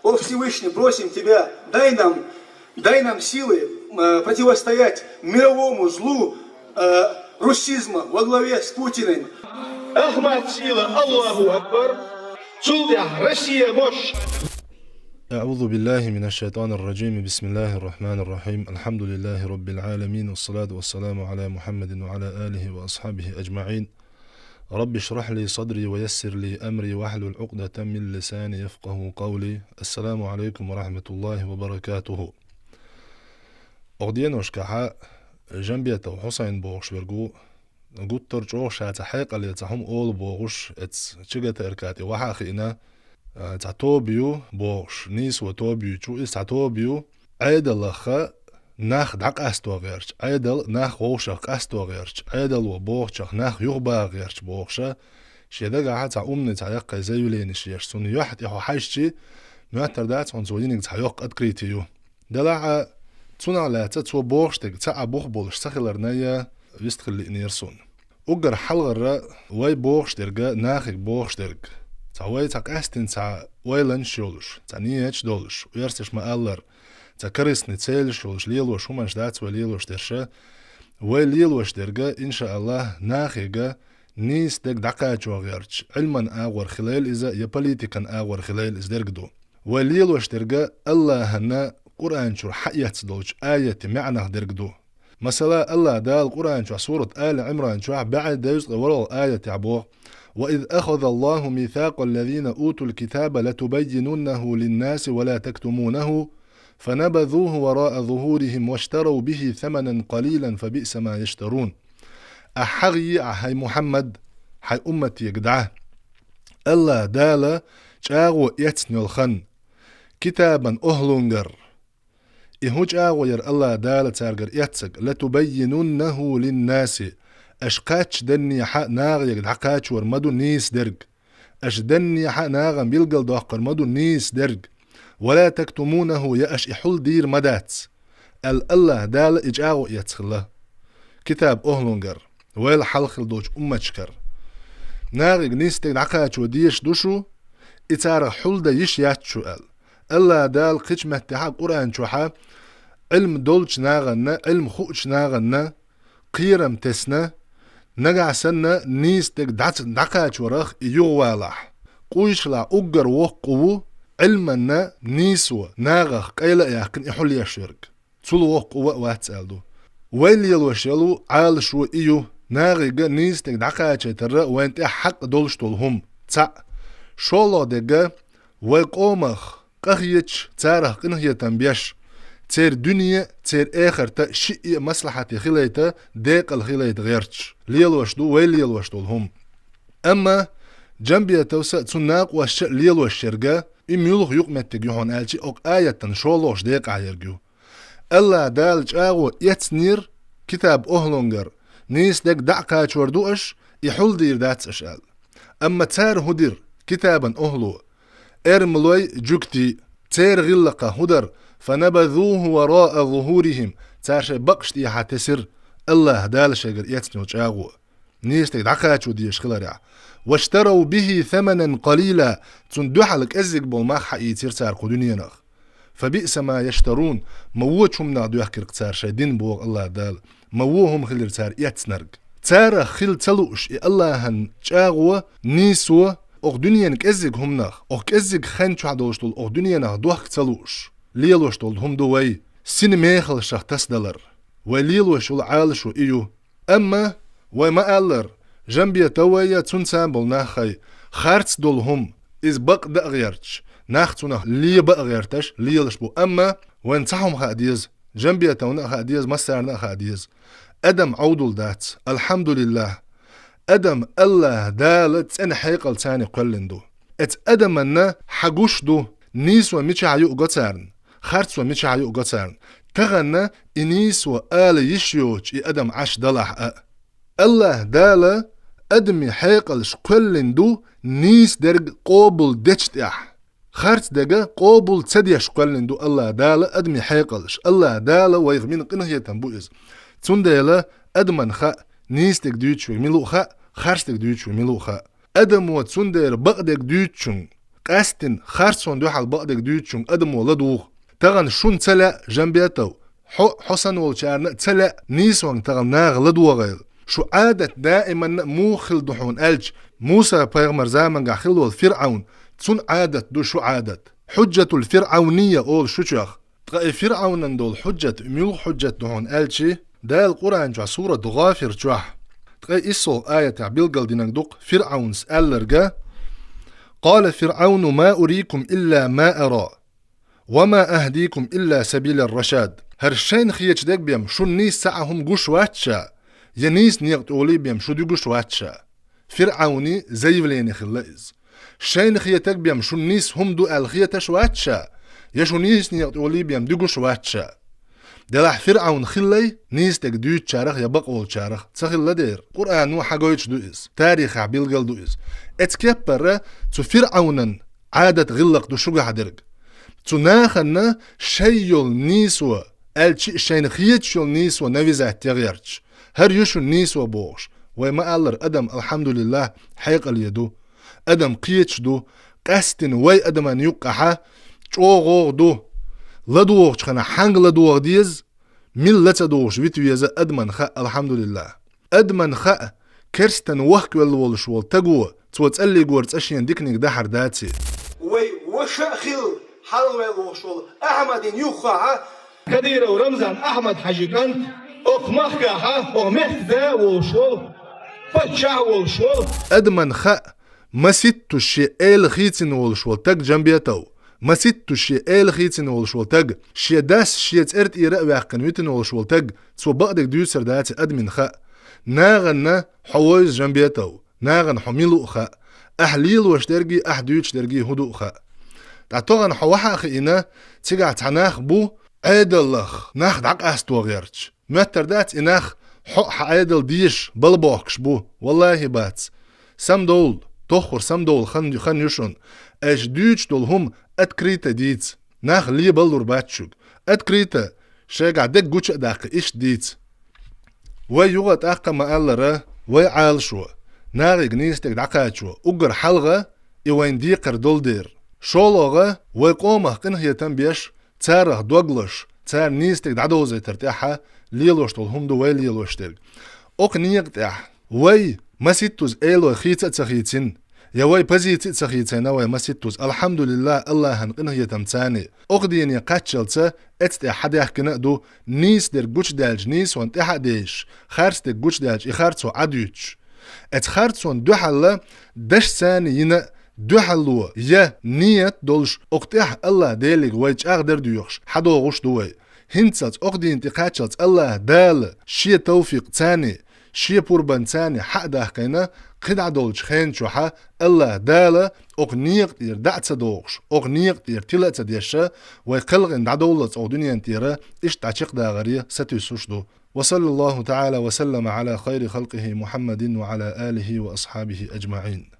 О Всевышний, просим Тебя, дай нам силы противостоять мировому злу русизма во главе с Путиным. Ахмад сила, Аллаху Акбар. Судья, Россия, мощь. أعوذ بالله من الشيطان الرجيم بسم الله الرحمن الرحيم الحمد لله رب العالمين والصلاة والسلام على محمد وعلى آله وأصحابه أجمعين رب اشرح لي صدري ويسر لي أمري واحلل عقدة من لساني يفقه قولي السلام عليكم ورحمة الله وبركاته أغدينوش كحا جنبية حسين بوغش برغو قد ترجوغ شاة حيق اللي تحم أول بوغش تشيغة إركاتي وحاخينا تعتوبيو بوغش نيس وتوبيو جو تعتوبيو عيدل خا ناخ دق استو غيرش عيدل ناخ ووشق استو غيرش عيدل وبوغش ناخ يغبا غيرش بوغش شيدا قاعد تعومني تعيق زيولين شيش سون يحت يحو حيشتي نواتر دات عن زولينك تعيق ادكريتيو دلع تسونا لا تتسو بوغشتك تاع بوغ بولش سخلرنيا ويستخلي نيرسون وقر حلغر واي بوغشترغ ناخك بوغشترغ تعوي تاك استن تاع ويلن شولش تاع نيتش دولش ويرسش ما ألر تاع كريسني تسيل شولش ليلوش ومنش دات وليلوش درشا وليلوش درجة إن شاء الله ناخيجا نيس دك دقاجو غيرش علما آور خلال إذا يبوليتيكا آور خلال إز درجدو وليلوش درجة الله هنا قرآن شو حقيقة دولش آية معنى درجدو مثلا الله دال قرآن شو سورة آل عمران شو بعد دوز ورا آية تعبوه وإذ أخذ الله ميثاق الذين أوتوا الكتاب لتبيننه للناس ولا تكتمونه فنبذوه وراء ظهورهم واشتروا به ثمنا قليلا فبئس ما يشترون أحغي هاي محمد هاي أمتي يقدعه الله دالا جاغو يتسنو الخن كتابا أهلونجر إهو جاغو ير الله دالا تارجر يتسق لتبيننه للناس أشقاتش دني حق ناغ يقدعقاتش ورمدو نيس درج أش دني حق ناغ بيلقل دوقر مدو نيس درج ولا تكتمونه يأش إحول دير مدات الله دال إجاغو يتسخله كتاب أهلونجر ويل حلخل دوج أمتشكر ناغ نيس تقدعقاتش وديش دوشو إتار حول دا يش ياتشو الله دال قيش مهتحا قرآن شوحا علم دولش ناغنا علم خوش ناغنا قيرم تسنا نقع سنة نيس دقاج ورخ يوالح قويش لا أقر وقوو علمنا نيسو ناغخ قيلا يحكن يحل يشرك تسولو وقوو واتسالدو ويل يلوشيلو عالشو إيو ناغيغ نيس دقاج ترى وانت حق دولش طولهم تا شولو دقا ويقومخ قخيتش تاره قنهية تنبيش تير دنيا تير آخر تا شيء مصلحة خليتا ديق الخليت غيرتش ليلوشدو ويليلوشدو لهم أما جنبية توسع تناق وش ليلوشرقا إميولوخ يقمتك يحون آلشي أوك آية تنشولوش ديق عيرقو الله دالج آغو يتسنير كتاب أهلونجر نيس ديك دعقاش وردوش يحول دير داتس أشال أما تار هدير كتابا أهلو إرملوي جوكتي تير غلقة هدر فنبذوه وراء ظهورهم تاشي بقشتي حتسر الله دال شجر يتسنو تشاغو نيستك دعقاتشو ديش خلارع واشتروا به ثمنا قليلا تندوحلك ازيك بالماخ حقي تير قدوني نخ فبئس ما يشترون مووتهم نعدو يحكي اقتار شايدين بوغ الله دال مووهم خلير تار يتسنرق تار خل تلوش الله هن تشاغو نيسو اوغ دنيا نك ازيك هم نخ اوغ ازيك خانچو عدوشتول اوغ دنيا نخ دوخ تلوش ليلوش طول هم دوي سين ميخل شخ تسدلر وليلوش العالشو إيو أما وما ألر جنبية تويا تنسان بالناخي خارتس دول هم إز بق دأغيرتش ناختونه لي بأغيرتش ليلش بو أما وين تحهم خاديز جنبية تونا خاديز مسارنا خاديز أدم عودل دات الحمد لله أدم الله دالت أن حيقل تاني قلندو ات أدم أن حقوش دو نيس وميش عيو قتارن خارتس وميش عيو قتارن تغنى إنيس وآل يشيوش أدم عش دلح الله دالا أدمي حيقل شقلندو نيس درج قوبل دشتح خارت دقا قوبل تديش قلندو الله دالا أدمي حيقلش الله دالا ويغمين قنه يتنبوئز تندالا أدمن خا نيس دك دوتشو ملو خا خارت دك دوتشو ملو خا أدم وتسندر بقدك دوتشون قاستن خارسون دو حال بقدك دوتشون أدم ولا دوغ تغن شون تلا جنبيتو حسن والشارنا تلا نيسوان تغن ناغ لدوغيل شو عادة دائما موخل دحون ألج موسى بيغمر زامن قاخل والفرعون تسون عادة دو شو عادة حجة الفرعونية أول شوشيخ تغاي فرعون دول حجة ميل حجة دحون ألجي دا القرآن جوا سورة غافر جوح تغاي إسول آية تعبيل دينك دوق فرعون سألرقا قال فرعون ما أريكم إلا ما أرى وما أهديكم إلا سبيل الرشاد هرشين خيج ديك بيم شو النيس ساعهم قوش واتشا ينيس نيقت أولي بيم شو دي قوش واتشا فرعوني زي وليني خلائز شين خيتك بيم شو النيس هم دو الخيتش واتشا يشو نيس نيقت أولي بيم دي قوش واتشا دلح فرعون خلي نيس تك دوت شارخ يبق أول شارخ تسخل لدير قرآن نو حقويتش دو إز تاريخ عبيل دو إز اتكبر تو فرعونن عادة غلق دو شوغا حدرق تو ناخن شيول نيسوا الچي شين خيتشول نيسوا نويزه تغيرش هر يشو نيسوا بوش وما ألر أدم الحمد لله حيق اليدو أدم قيتش دو قاستن وي أدم أن يقحا چوغوغ دو لدوغ چخنا حنگ لدوغ ديز من لتدوغش ويتويزا أدمن خا الحمد لله أدمن خا كرستن وحك والولش والتقوى توتسألي قورت أشيان ديكنيك دحر داتي وي وشاخل حلوة الوشول أحمد يوخا كدير ورمزان أحمد حجيكان أخمخكا ومحذا وشول فتشع وشول أدمن خا مسيتو الشيء خيتن والشول تك جنبيتو مسيتو الشيء خيتن والشول تك شي داس شي ترت إيراء واقن ويتن والشول تك سو بقدك ديوسر داتي أدمن خا ناغن حوايز جنبيتو ناغن حميلو خا أحليل وشترجي أحدوش ترجي هدوء خا تعتوغن حواحا خينا تيجع تعناخ بو عيدلخ ناخ دعق أستو غيرش متر دات إناخ حق عيدل ديش بلبوكش بو والله بات سم دول تخور سم دول خن يشون اش دوش دول هم اتكريتا ديت ناخ لي بلور باتشوك اتكريتا شاقع دك جوش داق إيش ديت ويوغت أقا ما ألرا ويعالشوا ناغي جنيستك دعقاتشوا أقر حلغة إوين ديقر دول دير شولوغا ويقومه قنه يتنبيش تارخ دوغلش تار نيستك دعدوزي ترتاحة ليلوش طول هم دو وي ليلوش تلك اوق نيقتاح وي مسيتوز ايلو خيطة تخيطين يا وي بزيتي تخيطين وي مسيتوز الحمد لله الله هنقنه يتمتاني اوق ديني قاتشلتا اتتاح حدا يحكنا دو نيس در قوش دالج نيس وانت احديش خارس در قوش دالج اخارتو عدوش اتخارتون دو حلا دش ثاني ينا دو حلوة يا نيت دولش اقتح الله ديلك ويج اغدر ديوخش حدو غش دوي هنتسات اقدي انتقاتشات الله دال شي توفيق تاني شي بوربان تاني حق داخينا قدع دولش خين شوحا الله دال اقنيق دير دعت دوغش اقنيق دير تلات ديشا ويقلغن دعدولت او دنيا انتيرا اش تعشق داغرية ستيسوش دو وصلى الله تعالى وسلم على خير خلقه محمد وعلى آله وأصحابه أجمعين.